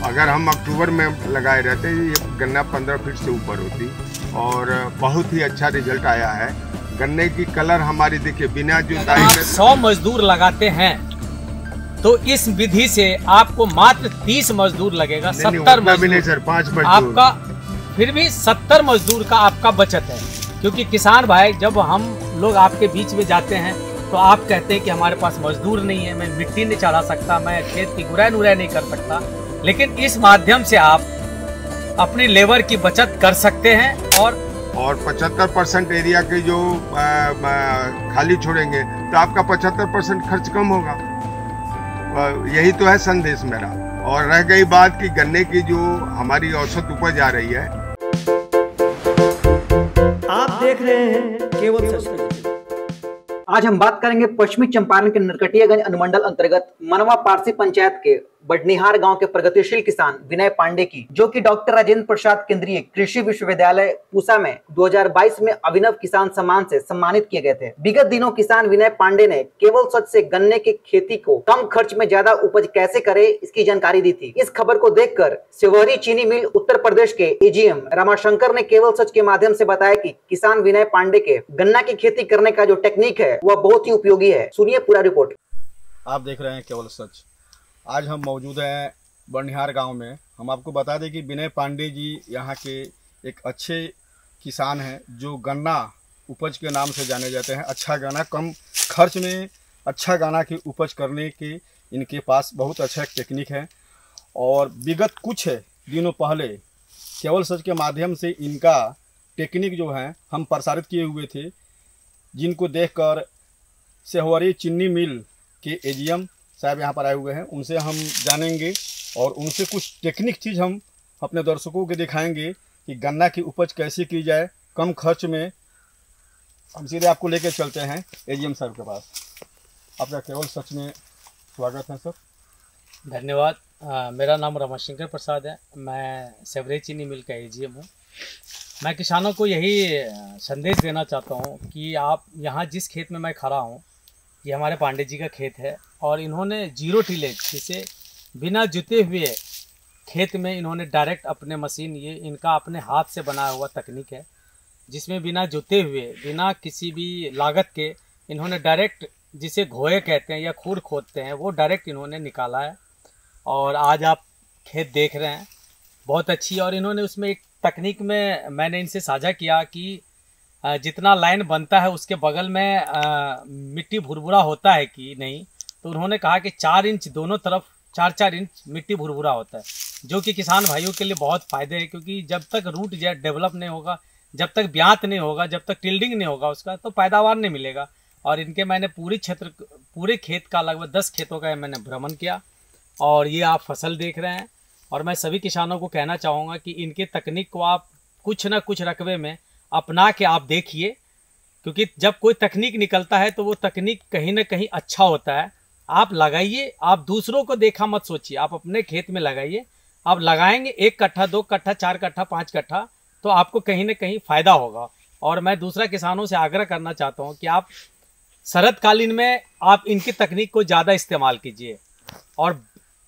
अगर हम अक्टूबर में लगाए रहते ये गन्ना 15 फीट से ऊपर होती और बहुत ही अच्छा रिजल्ट आया है। गन्ने की कलर हमारी देखिए बिना जुताई में 100 मजदूर लगाते हैं तो इस विधि से आपको मात्र 30 मजदूर लगेगा। 70 मजदूर सर 5 मजदूर आपका, फिर भी 70 मजदूर का आपका बचत है। क्योंकि किसान भाई जब हम लोग आपके बीच में जाते हैं तो आप कहते हैं कि हमारे पास मजदूर नहीं है, मैं मिट्टी नहीं चढ़ा सकता, मैं खेत की गुड़ाई नुराई नहीं कर सकता। लेकिन इस माध्यम से आप अपनी लेबर की बचत कर सकते हैं और 75% एरिया के जो खाली छोड़ेंगे तो आपका 75% खर्च कम होगा। यही तो है संदेश मेरा। और रह गई बात कि गन्ने की जो हमारी औसत उपज आ रही है, आप देख रहे हैं केवल सच। आज हम बात करेंगे पश्चिमी चंपारण के नरकटियागंज अनुमंडल अंतर्गत मनवा पारसी पंचायत के बडनिहार गांव के प्रगतिशील किसान विनय पांडे की, जो कि डॉक्टर राजेंद्र प्रसाद केंद्रीय कृषि विश्वविद्यालय पूसा में 2022 में अभिनव किसान सम्मान से सम्मानित किए गए थे। विगत दिनों किसान विनय पांडे ने केवल सच से गन्ने की खेती को कम खर्च में ज्यादा उपज कैसे करे इसकी जानकारी दी थी। इस खबर को देखकर शिवहरी चीनी मिल उत्तर प्रदेश के एजीएम रमाशंकर ने केवल सच के माध्यम से बताया कि किसान विनय पांडे के गन्ना की खेती करने का जो टेक्निक है वह बहुत ही उपयोगी है। सुनिए पूरा रिपोर्ट। आप देख रहे हैं केवल सच। आज हम मौजूद हैं बडनिहार गांव में। हम आपको बता दें कि विनय पांडे जी यहाँ के एक अच्छे किसान हैं जो गन्ना उपज के नाम से जाने जाते हैं। अच्छा गन्ना कम खर्च में अच्छा गन्ना की उपज करने के इनके पास बहुत अच्छा टेक्निक है। और विगत कुछ दिनों पहले केवल सच के माध्यम से इनका टेक्निक जो है हम प्रसारित किए हुए थे, जिनको देखकर शिवहरी चीनी मिल के एजीएम साहब यहाँ पर आए हुए हैं। उनसे हम जानेंगे और उनसे कुछ टेक्निक चीज़ हम अपने दर्शकों को दिखाएंगे कि गन्ना की उपज कैसे की जाए कम खर्च में। हम सीधे आपको लेकर चलते हैं एजीएम साहब के पास। आपका केवल सच में स्वागत है सर। धन्यवाद। मेरा नाम रमाशंकर प्रसाद है। मैं शिवहरी चीनी मिल का एजीएम हूँ। मैं किसानों को यही संदेश देना चाहता हूँ कि आप यहाँ जिस खेत में मैं खड़ा हूँ ये हमारे पांडे जी का खेत है और इन्होंने जीरो टिलेज, जिसे बिना जुते हुए खेत में इन्होंने डायरेक्ट अपने मशीन, ये इनका अपने हाथ से बनाया हुआ तकनीक है जिसमें बिना जुते हुए बिना किसी भी लागत के इन्होंने डायरेक्ट, जिसे घोए कहते हैं या खूर खोदते हैं, वो डायरेक्ट इन्होंने निकाला है। और आज आप खेत देख रहे हैं बहुत अच्छी। और इन्होंने उसमें एक तकनीक में मैंने इनसे साझा किया कि जितना लाइन बनता है उसके बगल में मिट्टी भुरभुरा होता है कि नहीं, तो उन्होंने कहा कि 4 इंच दोनों तरफ 4-4 इंच मिट्टी भुरभुरा होता है, जो कि किसान भाइयों के लिए बहुत फ़ायदे है। क्योंकि जब तक रूट डेवलप नहीं होगा, जब तक ब्यांत नहीं होगा, जब तक टिल्डिंग नहीं होगा उसका, तो पैदावार नहीं मिलेगा। और इनके मैंने पूरे खेत का लगभग 10 खेतों का मैंने भ्रमण किया और ये आप फसल देख रहे हैं। और मैं सभी किसानों को कहना चाहूँगा कि इनके तकनीक को आप कुछ ना कुछ रकबे में अपना के आप देखिए, क्योंकि जब कोई तकनीक निकलता है तो वो तकनीक कहीं ना कहीं अच्छा होता है। आप लगाइए, आप दूसरों को देखा मत सोचिए, आप अपने खेत में लगाइए। आप लगाएंगे 1 कट्ठा 2 कट्ठा 4 कट्ठा 5 कट्ठा तो आपको कहीं ना कहीं फ़ायदा होगा। और मैं दूसरा किसानों से आग्रह करना चाहता हूँ कि आप शरदकालीन में आप इनकी तकनीक को ज़्यादा इस्तेमाल कीजिए। और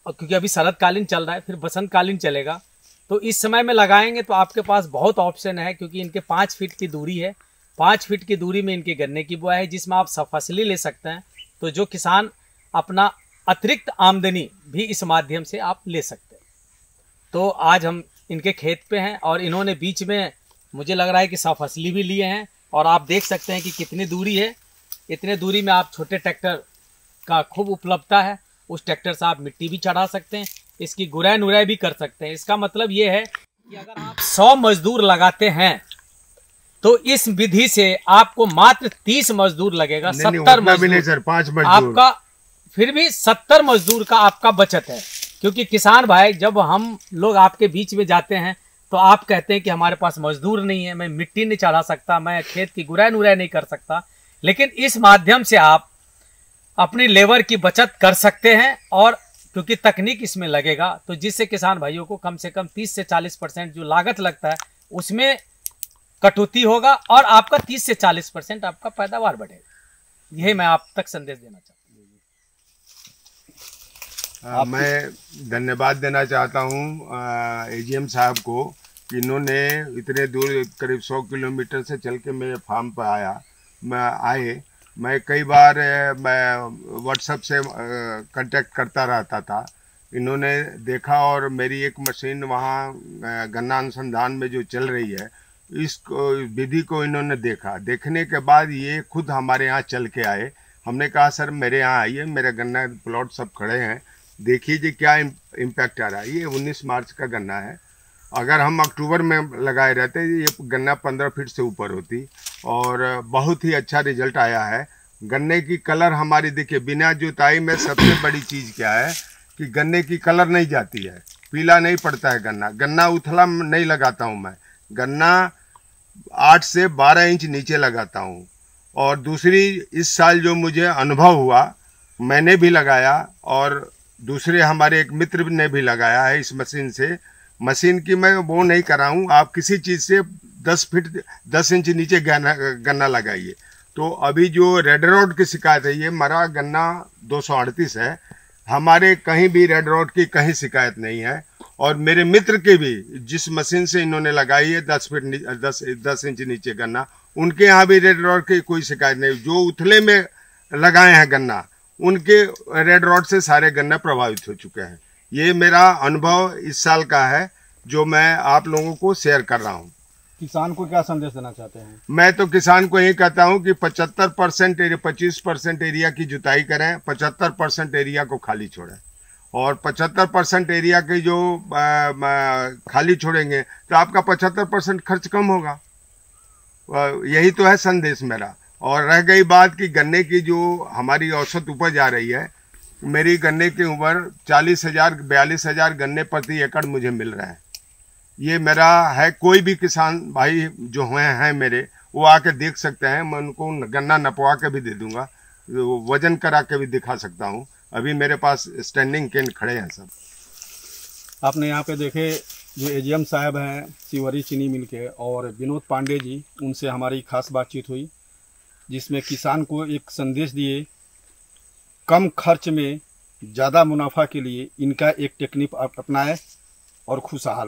क्योंकि अभी शरदकालीन चल रहा है, फिर बसंतकालीन चलेगा, तो इस समय में लगाएंगे तो आपके पास बहुत ऑप्शन है। क्योंकि इनके 5 फीट की दूरी है, 5 फीट की दूरी में इनके गन्ने की बुआई है जिसमें आप फसली ले सकते हैं। तो जो किसान अपना अतिरिक्त आमदनी भी इस माध्यम से आप ले सकते हैं। तो आज हम इनके खेत पे हैं और इन्होंने बीच में मुझे लग रहा है कि फसली भी लिए हैं। और आप देख सकते हैं कि कितनी दूरी है। इतने दूरी में आप छोटे ट्रैक्टर का खूब उपलब्धता है। उस ट्रैक्टर से आप मिट्टी भी चढ़ा सकते हैं, इसकी गुड़ाई नुराई भी कर सकते हैं। इसका मतलब ये है कि अगर आप 100 मजदूर लगाते हैं तो इस विधि से आपको मात्र 30 मजदूर लगेगा। 70 मजदूर सर 5 मजदूर आपका, फिर भी 70 मजदूर का आपका बचत है। क्योंकि किसान भाई जब हम लोग आपके बीच में जाते हैं तो आप कहते हैं कि हमारे पास मजदूर नहीं है, मैं मिट्टी नहीं चढ़ा सकता, मैं खेत की गुड़ाई नुराई नहीं कर सकता। लेकिन इस माध्यम से आप अपनी लेबर की बचत कर सकते हैं। और क्योंकि तकनीक इसमें लगेगा तो जिससे किसान भाइयों को कम से कम 30 से 40% जो लागत लगता है उसमें कटौती होगा और आपका 30 से 40% आपका पैदावार बढ़ेगा। यही मैं आप तक संदेश देना चाहता हूँ। मैं धन्यवाद देना चाहता हूँ एजीएम साहब को कि इन्होंने इतने दूर करीब 100 किलोमीटर से चल के मेरे फार्म पर मैं कई बार मैं व्हाट्सएप से कांटेक्ट करता रहता था। इन्होंने देखा और मेरी एक मशीन वहाँ गन्ना अनुसंधान में जो चल रही है इस विधि को इन्होंने देखा। देखने के बाद ये खुद हमारे यहाँ चल के आए। हमने कहा सर मेरे यहाँ आइए, मेरे गन्ना प्लॉट सब खड़े हैं, देखिए जी क्या इम्पैक्ट आ रहा है। ये 19 मार्च का गन्ना है। अगर हम अक्टूबर में लगाए रहते ये गन्ना 15 फीट से ऊपर होती और बहुत ही अच्छा रिजल्ट आया है। गन्ने की कलर हमारी देखिए, बिना जुताई में सबसे बड़ी चीज़ क्या है कि गन्ने की कलर नहीं जाती है, पीला नहीं पड़ता है गन्ना। गन्ना उथला नहीं लगाता हूँ मैं, गन्ना 8 से 12 इंच नीचे लगाता हूँ। और दूसरी, इस साल जो मुझे अनुभव हुआ, मैंने भी लगाया और दूसरे हमारे एक मित्र ने भी लगाया है इस मशीन से। मशीन की मैं वो नहीं कर रहा हूँ, आप किसी चीज़ से 10 इंच नीचे गन्ना लगाइए। तो अभी जो रेड रोड की शिकायत है, ये मरा गन्ना 238 है, हमारे कहीं भी रेड रोड की कहीं शिकायत नहीं है। और मेरे मित्र के भी जिस मशीन से इन्होंने लगाई है 10 इंच नीचे गन्ना, उनके यहाँ भी रेड रोड की कोई शिकायत नहीं। जो उथले में लगाए हैं गन्ना, उनके रेड रोड से सारे गन्ने प्रभावित हो चुके हैं। ये मेरा अनुभव इस साल का है जो मैं आप लोगों को शेयर कर रहा हूँ। किसान को क्या संदेश देना चाहते हैं? मैं तो किसान को यही कहता हूँ कि 25% एरिया की जुताई करें, 75% एरिया को खाली छोड़ें। और 75% एरिया की जो खाली छोड़ेंगे तो आपका 75% खर्च कम होगा। यही तो है संदेश मेरा। और रह गई बात कि गन्ने की जो हमारी औसत उपज आ रही है, मेरी गन्ने की उम्र 40,000-42,000 गन्ने प्रति एकड़ मुझे मिल रहा है। ये मेरा है। कोई भी किसान भाई जो हुए हैं मेरे, वो आके देख सकते हैं। मैं उनको गन्ना नपवा के भी दे दूंगा, वजन करा के भी दिखा सकता हूँ। अभी मेरे पास स्टैंडिंग केन खड़े हैं सब। आपने यहाँ पे देखे जो एजीएम साहब हैं शिवहरी चीनी मिल के, और विनोद पांडे जी, उनसे हमारी खास बातचीत हुई जिसमें किसान को एक संदेश दिए, कम खर्च में ज़्यादा मुनाफा के लिए इनका एक टेक्निक अपनाएं और खुशहाल।